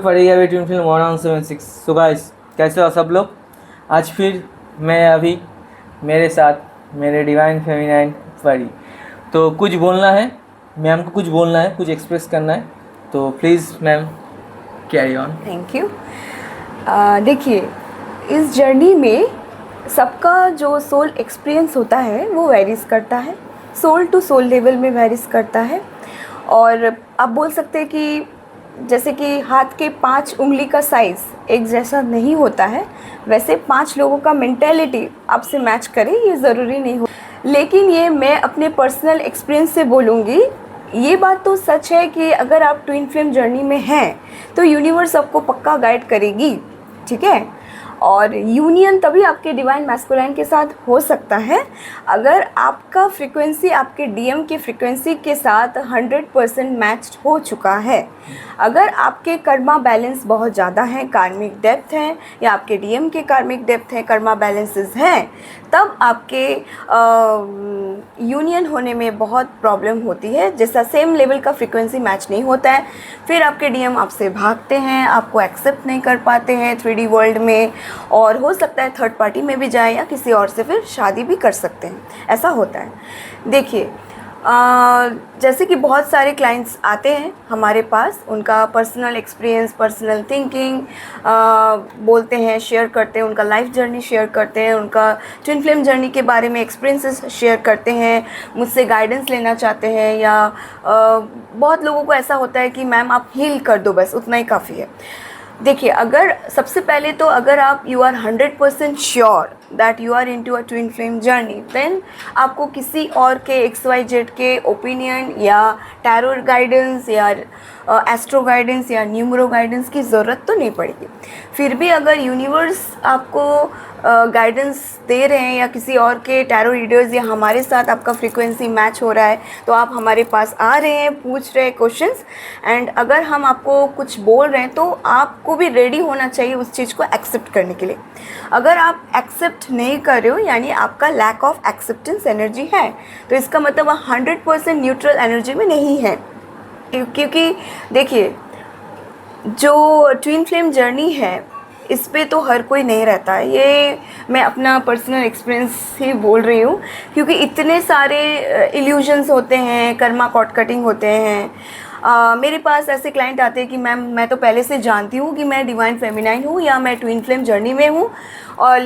फरीगा twin film 176। So guys, कैसे हो सब लोग। आज फिर मैं अभी मेरे साथ मेरे डिवाइन फेमिनाइन परी। तो कुछ बोलना है मैम को, कुछ बोलना है, कुछ एक्सप्रेस करना है, तो please ma'am carry on. Thank you. देखिए, इस जर्नी में सबका जो सोल एक्सपीरियंस होता है वो वेरीज करता है, सोल टू सोल लेवल में वेरीज करता है। और आप बोल सकते हैं कि जैसे कि हाथ के 5 उंगली का साइज़ एक जैसा नहीं होता है, वैसे 5 लोगों का मेंटेलिटी आपसे मैच करे ये ज़रूरी नहीं हो। लेकिन ये मैं अपने पर्सनल एक्सपीरियंस से बोलूँगी, ये बात तो सच है कि अगर आप ट्विन फ्लेम जर्नी में हैं तो यूनिवर्स आपको पक्का गाइड करेगी, ठीक है। और यूनियन तभी आपके डिवाइन मैस्कुलाइन के साथ हो सकता है अगर आपका फ्रीक्वेंसी आपके डीएम के फ्रीक्वेंसी के साथ 100% मैच्ड हो चुका है। अगर आपके कर्मा बैलेंस बहुत ज़्यादा है, कार्मिक डेप्थ है, या आपके डीएम के कार्मिक डेप्थ है, कर्मा बैलेंसेस हैं, तब आपके यूनियन होने में बहुत प्रॉब्लम होती है। जैसा सेम लेवल का फ्रीक्वेंसी मैच नहीं होता है, फिर आपके डीएम आपसे भागते हैं, आपको एक्सेप्ट नहीं कर पाते हैं 3D वर्ल्ड में, और हो सकता है थर्ड पार्टी में भी जाए या किसी और से फिर शादी भी कर सकते हैं, ऐसा होता है। देखिए, जैसे कि बहुत सारे क्लाइंट्स आते हैं हमारे पास, उनका पर्सनल एक्सपीरियंस, पर्सनल थिंकिंग बोलते हैं, शेयर करते हैं, उनका लाइफ जर्नी शेयर करते हैं, उनका ट्विन फ्लेम जर्नी के बारे में एक्सपीरियंसेस शेयर करते हैं, मुझसे गाइडेंस लेना चाहते हैं, या बहुत लोगों को ऐसा होता है कि मैम आप हील कर दो, बस उतना ही काफ़ी है। देखिए, अगर सबसे पहले तो अगर आप you are 100% sure that you are into a twin flame journey, then आपको किसी और के XYZ के ओपिनियन या टैरो गाइडेंस या एस्ट्रो गाइडेंस या न्यूमरो गाइडेंस की ज़रूरत तो नहीं पड़ेगी। फिर भी अगर यूनिवर्स आपको गाइडेंस दे रहे हैं या किसी और के टैरो रीडर्स या हमारे साथ आपका फ्रीक्वेंसी मैच हो रहा है, तो आप हमारे पास आ रहे हैं, पूछ रहे हैं क्वेश्चंस, एंड अगर हम आपको कुछ बोल रहे हैं तो आपको भी रेडी होना चाहिए उस चीज़ को एक्सेप्ट करने के लिए। अगर आप एक्सेप्ट नहीं कर रहे हो, यानी आपका लैक ऑफ एक्सेप्टेंस एनर्जी है, तो इसका मतलब आप 100% न्यूट्रल एनर्जी में नहीं है। क्योंकि देखिए, जो ट्विन फ्लेम जर्नी है इस पे तो हर कोई नहीं रहता है, ये मैं अपना पर्सनल एक्सपीरियंस ही बोल रही हूँ, क्योंकि इतने सारे इल्यूजन्स होते हैं, कर्मा कॉट कटिंग होते हैं। मेरे पास ऐसे क्लाइंट आते हैं कि मैम मैं तो पहले से जानती हूँ कि मैं डिवाइन फेमिनाइन हूँ या मैं ट्विन फ्लेम जर्नी में हूँ, और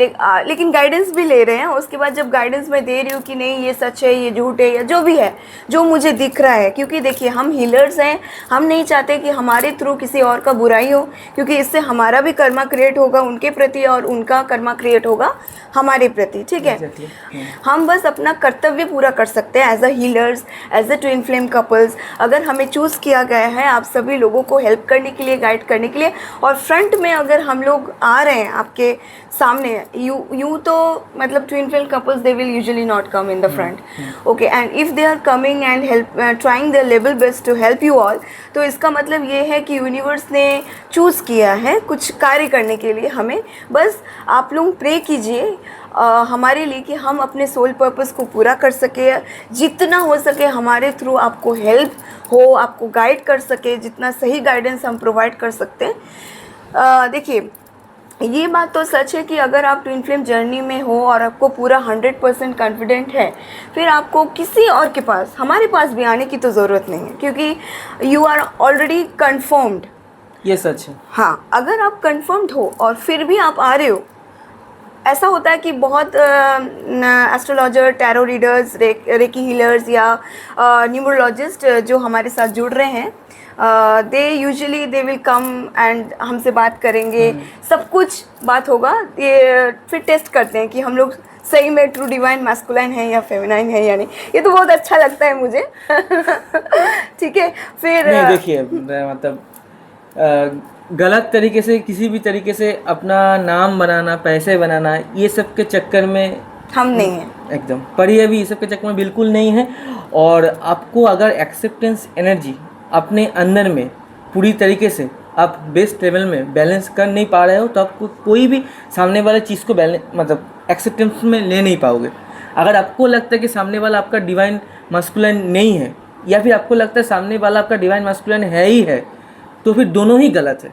लेकिन गाइडेंस भी ले रहे हैं। उसके बाद जब गाइडेंस मैं दे रही हूँ कि नहीं ये सच है, ये झूठ है, या जो भी है, जो मुझे दिख रहा है, क्योंकि देखिए हम हीलर्स हैं, हम नहीं चाहते कि हमारे थ्रू किसी और का बुराई हो, क्योंकि इससे हमारा भी कर्मा क्रिएट होगा उनके प्रति और उनका कर्मा क्रिएट होगा हमारे प्रति, ठीक है। हम बस अपना कर्तव्य पूरा कर सकते हैं as a healers, as a twin flame couples. अगर हमें चूज़ किया गया है आप सभी लोगों को हेल्प करने के लिए, गाइड करने के लिए, और फ्रंट में अगर हम लोग आ रहे हैं आपके सामने, you तो मतलब twin flame couples they will usually not come in the front, okay, and if they are coming and help trying their level best to help you all, तो इसका मतलब ये है कि यूनिवर्स ने चूज़ किया है कुछ कार्य करने के लिए हमें। बस आप लोग प्रे कीजिए हमारे लिए कि हम अपने सोल पर्पस को पूरा कर सके, जितना हो सके हमारे थ्रू आपको हेल्प हो, आपको गाइड कर सके, जितना सही गाइडेंस हम प्रोवाइड कर सकते हैं। देखिए, ये बात तो सच है कि अगर आप ट्विन फ्लेम जर्नी में हो और आपको पूरा 100% कॉन्फिडेंट है, फिर आपको किसी और के पास, हमारे पास भी आने की तो ज़रूरत नहीं है, क्योंकि यू आर ऑलरेडी कन्फर्म्ड। ये सच है। हाँ, अगर आप कन्फर्म्ड हो और फिर भी आप आ रहे हो, ऐसा होता है कि बहुत astrologer, tarot readers, reiki healers या न्यूमरोलॉजिस्ट जो हमारे साथ जुड़ रहे हैं, they usually they will come and हमसे बात करेंगे, सब कुछ बात होगा, ये फिर टेस्ट करते हैं कि हम लोग सही में ट्रू डिवाइन मैस्कुलाइन है या फेमिनाइन है या नहीं। ये तो बहुत अच्छा लगता है मुझे ठीक है। फिर नहीं, देखिए मतलब गलत तरीके से, किसी भी तरीके से अपना नाम बनाना, पैसे बनाना, ये सब के चक्कर में हम नहीं हैं एकदम। पर ये भी ये सब के चक्कर में बिल्कुल नहीं है। और आपको अगर एक्सेप्टेंस एनर्जी अपने अंदर में पूरी तरीके से आप बेस्ट लेवल में बैलेंस कर नहीं पा रहे हो, तो आपको कोई भी सामने वाले चीज़ को बैलेंस मतलब एक्सेप्टेंस में ले नहीं पाओगे। अगर आपको लगता है कि सामने वाला आपका डिवाइन मास्कुलाइन नहीं है, या फिर आपको लगता है सामने वाला आपका डिवाइन मास्कुलाइन है ही है, तो फिर दोनों ही गलत है।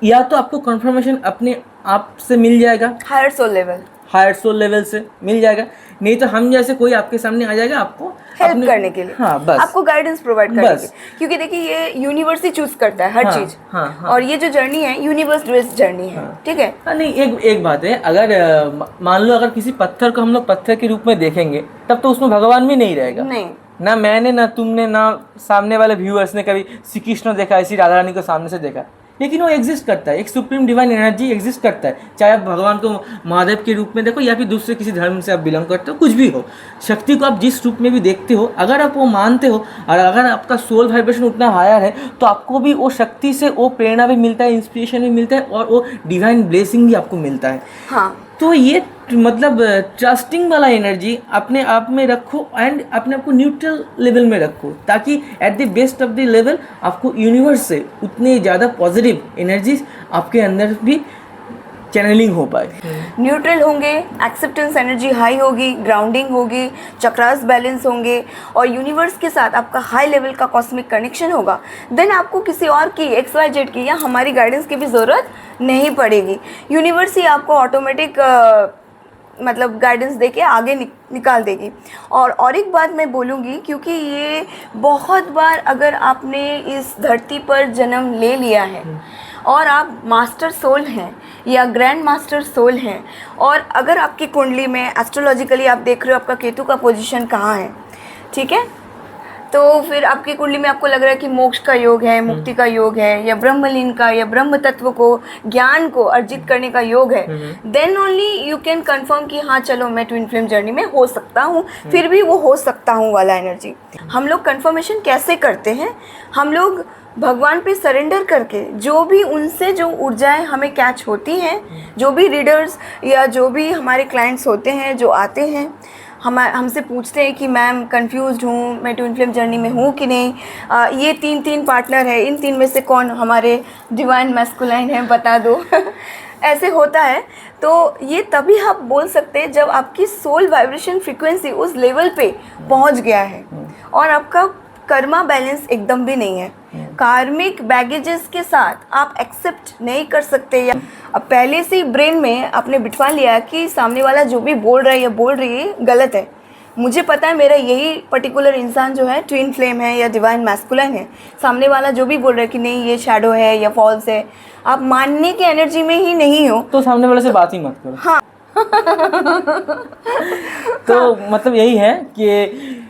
या तो आपको कंफर्मेशन अपने आप से मिल जाएगा, higher soul level, higher soul level से मिल जाएगा, नहीं तो हम जैसे कोई आपके सामने आ जाएगा आपको हेल्प करने के लिए, हाँ बस, आपको गाइडेंस प्रोवाइड करने बस। के लिए। क्योंकि देखिए ये यूनिवर्स ही चूज करता है हर हाँ, चीज, हाँ। और ये जो जर्नी है यूनिवर्स बेस्ड जर्नी है, ठीक है। हाँ नहीं, एक बात है, अगर मान लो अगर किसी पत्थर को हम लोग पत्थर के रूप में देखेंगे तब तो उसमें भगवान भी नहीं रहेगा। नहीं, ना मैंने, ना तुमने, ना सामने वाले व्यूअर्स ने कभी श्री कृष्ण देखा, ऐसी राधा रानी को सामने से देखा, लेकिन वो एग्जिस्ट करता है, एक सुप्रीम डिवाइन एनर्जी एग्जिस्ट करता है। चाहे आप भगवान को महादेव के रूप में देखो या फिर दूसरे किसी धर्म से आप बिलोंग करते हो, कुछ भी हो, शक्ति को आप जिस रूप में भी देखते हो, अगर आप वो मानते हो और अगर आपका सोल वाइब्रेशन उतना हायर है तो आपको भी वो शक्ति से वो प्रेरणा भी मिलता है, इंस्पिरेशन भी मिलता है और वो डिवाइन ब्लेसिंग भी आपको मिलता है। हाँ, तो ये मतलब ट्रस्टिंग वाला एनर्जी अपने आप में रखो एंड अपने आप को न्यूट्रल लेवल में रखो, ताकि at the best of the level आपको यूनिवर्स से उतने ज़्यादा पॉजिटिव एनर्जीज आपके अंदर भी चैनलिंग हो पाए। न्यूट्रल होंगे, एक्सेप्टेंस एनर्जी हाई होगी, ग्राउंडिंग होगी, चक्रास बैलेंस होंगे और यूनिवर्स के साथ आपका हाई लेवल का कॉस्मिक कनेक्शन होगा, देन आपको किसी और की XYZ की या हमारी गाइडेंस की भी ज़रूरत नहीं पड़ेगी। यूनिवर्स ही आपको ऑटोमेटिक मतलब गाइडेंस देके आगे निकाल देगी। और एक बात मैं बोलूँगी, क्योंकि ये बहुत बार अगर आपने इस धरती पर जन्म ले लिया है और आप मास्टर सोल हैं या ग्रैंड मास्टर सोल हैं, और अगर आपकी कुंडली में एस्ट्रोलॉजिकली आप देख रहे हो आपका केतु का पोजीशन कहाँ है, ठीक है, तो फिर आपकी कुंडली में आपको लग रहा है कि मोक्ष का योग है, मुक्ति का योग है, या ब्रह्मलीन का या ब्रह्म तत्व को, ज्ञान को अर्जित करने का योग है, then only you can confirm कि हाँ चलो मैं ट्विन फ्लेम जर्नी में हो सकता हूँ, फिर भी वो हो सकता हूँ वाला एनर्जी। हम लोग कंफर्मेशन कैसे करते हैं? हम लोग भगवान पे सरेंडर करके, जो भी उनसे जो ऊर्जाएं हमें कैच होती हैं, जो भी रीडर्स या जो भी हमारे क्लाइंट्स होते हैं जो आते हैं, हमसे पूछते हैं कि मैम कंफ्यूज्ड हूँ, मैं ट्विन फ्लेम जर्नी में हूँ कि नहीं, ये तीन पार्टनर है, इन तीन में से कौन हमारे डिवाइन मैस्कुलाइन है, बता दो। ऐसे होता है। तो ये तभी आप बोल सकते हैं जब आपकी सोल वाइब्रेशन फ्रीक्वेंसी उस लेवल पे पहुँच गया है और आपका कर्मा बैलेंस एकदम भी नहीं है। कार्मिक बैगेजेस के साथ आप एक्सेप्ट नहीं कर सकते, या अब पहले से ही ब्रेन में आपने बिठवा लिया कि सामने वाला जो भी बोल रहा है या बोल रही है गलत है, मुझे पता है मेरा यही पर्टिकुलर इंसान जो है ट्विन फ्लेम है या डिवाइन मैस्कुलाइन है, सामने वाला जो भी बोल रहा है कि नहीं ये शैडो है या फॉल्स है, आप मानने की एनर्जी में ही नहीं हो तो सामने वाले से बात ही मत करो। हाँ। तो मतलब यही है कि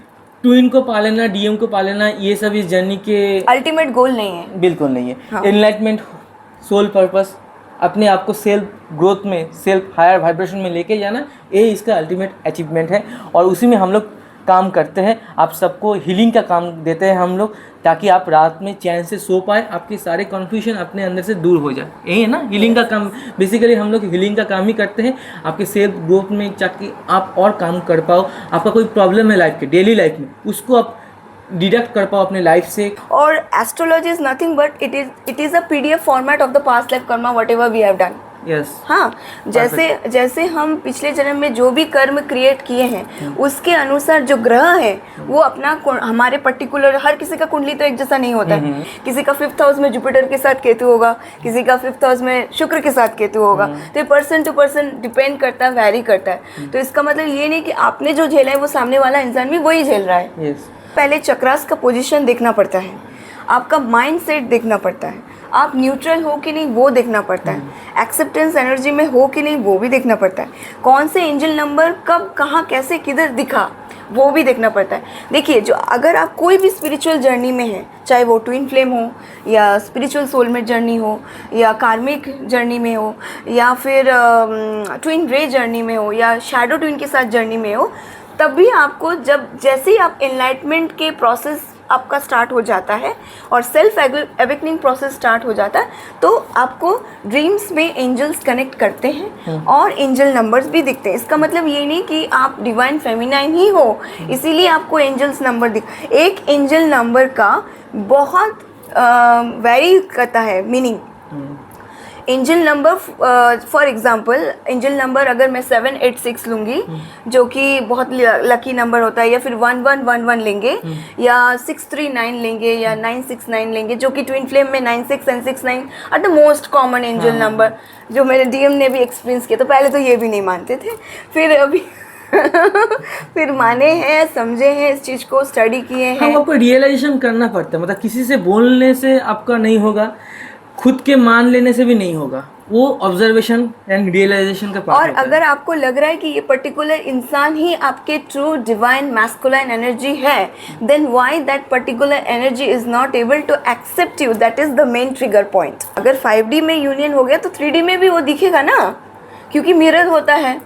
ट्विन को पा लेना, डीएम को पा लेना, ये सब इस जर्नी के अल्टीमेट गोल नहीं है, बिल्कुल नहीं है। हाँ। एनलाइटमेंट, सोल पर्पस, अपने आप को सेल्फ ग्रोथ में, सेल्फ हायर वाइब्रेशन में लेके जाना, ये इसका अल्टीमेट अचीवमेंट है और उसी में हम लोग काम करते हैं। आप सबको हीलिंग का काम देते हैं हम लोग, ताकि आप रात में चैन से सो पाए, आपके सारे कन्फ्यूजन अपने अंदर से दूर हो जाए। यही है ना हीलिंग का काम। बेसिकली हम लोग हीलिंग का काम ही करते हैं आपके सेल्फ ग्रोथ में, ताकि आप और काम कर पाओ। आपका कोई प्रॉब्लम है लाइफ के, डेली लाइफ में, उसको आप डिडक्ट कर पाओ अपने लाइफ से। और astrology is nothing but it is a PDF format of the past life karma whatever we have done. Yes, हाँ, जैसे हम पिछले जन्म में जो भी कर्म क्रिएट किए हैं उसके अनुसार जो ग्रह है वो अपना हमारे पर्टिकुलर, हर किसी का कुंडली तो एक जैसा नहीं होता है। किसी का 5th हाउस में जुपिटर के साथ केतु होगा, किसी का 5th हाउस में शुक्र के साथ केतु होगा, तो ये पर्सन टू पर्सन डिपेंड करता है, वैरी करता है। तो इसका मतलब ये नहीं कि आपने जो झेला है वो सामने वाला इंसान भी वही झेल रहा है। पहले चक्रास का पोजीशन देखना पड़ता है, आपका माइंड सेट देखना पड़ता है, आप न्यूट्रल हो कि नहीं वो देखना पड़ता है, एक्सेप्टेंस एनर्जी में हो कि नहीं वो भी देखना पड़ता है, कौन से एंजल नंबर कब कहाँ कैसे किधर दिखा वो भी देखना पड़ता है। देखिए, जो अगर आप कोई भी स्पिरिचुअल जर्नी में हैं, चाहे वो ट्विन फ्लेम हो या स्पिरिचुअल सोलमेट जर्नी हो या कार्मिक जर्नी में हो या फिर ट्विन रे जर्नी में हो या शैडो ट्विन के साथ जर्नी में हो, तब भी आपको जैसे ही आप एनलाइटमेंट के प्रोसेस आपका स्टार्ट हो जाता है और सेल्फ अवेकनिंग प्रोसेस स्टार्ट हो जाता है, तो आपको ड्रीम्स में एंजल्स कनेक्ट करते हैं और एंजल नंबर्स भी दिखते हैं। इसका मतलब ये नहीं कि आप डिवाइन फेमिनाइन ही हो इसीलिए आपको एंजल्स नंबर एक एंजल नंबर का बहुत वेरी करता है meaning. Angel number for example angel number अगर मैं 786 लूँगी जो कि बहुत लकी नंबर होता है, या फिर 1111 लेंगे, या 639 लेंगे, या 969 लेंगे, जो कि ट्विन फ्लेम में 96 and 69 are the most common angel number, जो मेरे डीएम ने भी एक्सपीरियंस किया। तो पहले तो ये भी नहीं मानते थे, फिर अभी फिर माने हैं, समझे हैं, इस चीज़ को स्टडी किए हैं। हाँ, आपको रियलाइजेशन करना पड़ता है, मतलब किसी से बोलने से आपका नहीं होगा, खुद के मान लेने से भी नहीं होगा, वो ऑब्जर्वेशन एंड रियलाइजेशन का पार्ट और होता है। अगर आपको लग रहा है कि ये पर्टिकुलर इंसान ही आपके ट्रू डिवाइन मैस्कुलाइन एनर्जी है, then why that particular energy is not able to accept you, that is the main trigger point. अगर 5D में यूनियन हो गया तो 3D में भी वो दिखेगा ना, क्योंकि मिरर होता है।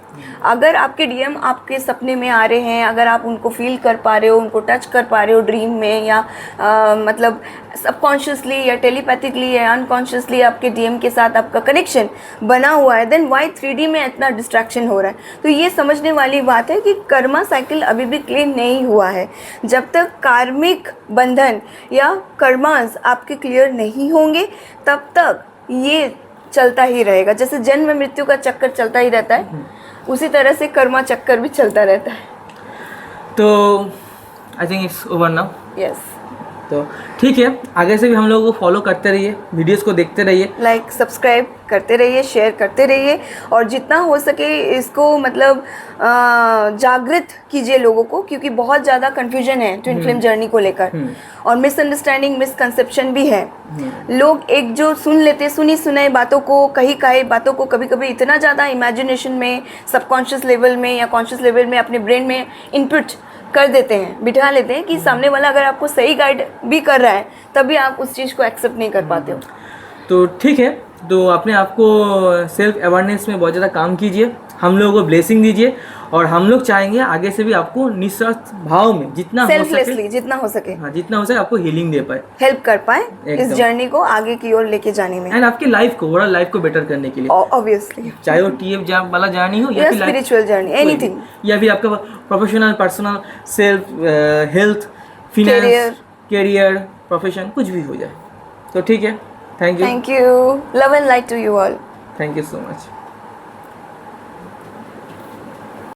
अगर आपके डीएम आपके सपने में आ रहे हैं, अगर आप उनको फील कर पा रहे हो, उनको टच कर पा रहे हो ड्रीम में, या मतलब सबकॉन्शियसली या टेलीपैथिकली या अनकॉन्शियसली आपके डीएम के साथ आपका कनेक्शन बना हुआ है, देन वाई 3D में इतना डिस्ट्रैक्शन हो रहा है। तो ये समझने वाली बात है कि कर्मा साइकिल अभी भी क्लीन नहीं हुआ है। जब तक कार्मिक बंधन या कर्मास आपके क्लियर नहीं होंगे, तब तक ये चलता ही रहेगा। जैसे जन्म मृत्यु का चक्कर चलता ही रहता है, उसी तरह से कर्मा चक्कर भी चलता रहता है। तो I think it's over now. Yes, तो ठीक है, आगे से भी हम लोगों को फॉलो करते रहिए, वीडियोस को देखते रहिए, लाइक सब्सक्राइब करते रहिए, शेयर करते रहिए, और जितना हो सके इसको मतलब जागृत कीजिए लोगों को, क्योंकि बहुत ज़्यादा कन्फ्यूजन है ट्विन फ्लेम जर्नी को लेकर, और मिसअंडरस्टैंडिंग, मिसकंसेप्शन भी है। लोग एक जो सुन लेते, सुनी सुनाई बातों को, कही कही बातों को कभी कभी इतना ज़्यादा इमेजिनेशन में, सबकॉन्शियस लेवल में या कॉन्शियस लेवल में अपने ब्रेन में इनपुट कर देते हैं, बिठा लेते हैं कि सामने वाला अगर आपको सही गाइड भी कर रहा है तभी आप उस चीज़ को एक्सेप्ट नहीं कर पाते हो। तो ठीक है, तो अपने आप को सेल्फ अवेयरनेस में बहुत ज़्यादा काम कीजिए, हम लोगों को ब्लेसिंग दीजिए, और हम लोग चाहेंगे आगे से भी आपको निस्वार्थ भाव में जितना हो सके, सेल्फलेसली जितना हो सके, हाँ जितना हो सके आपको हीलिंग दे पाए, हेल्प कर पाए इस एकदम। जर्नी को आगे की ओर लेके जाने में, एंड आपकी लाइफ को, ओवरऑल लाइफ को बेटर करने के लिए, ऑब्वियसली, चाहे वो TF वाला जर्नी हो या फिर स्पिरिचुअल जर्नी, एनीथिंग, या फिर आपका professional, personal, self, health, finance, career, profession, कुछ भी हो जाए। तो ठीक है, thank you, love and light to you all, thank you so much.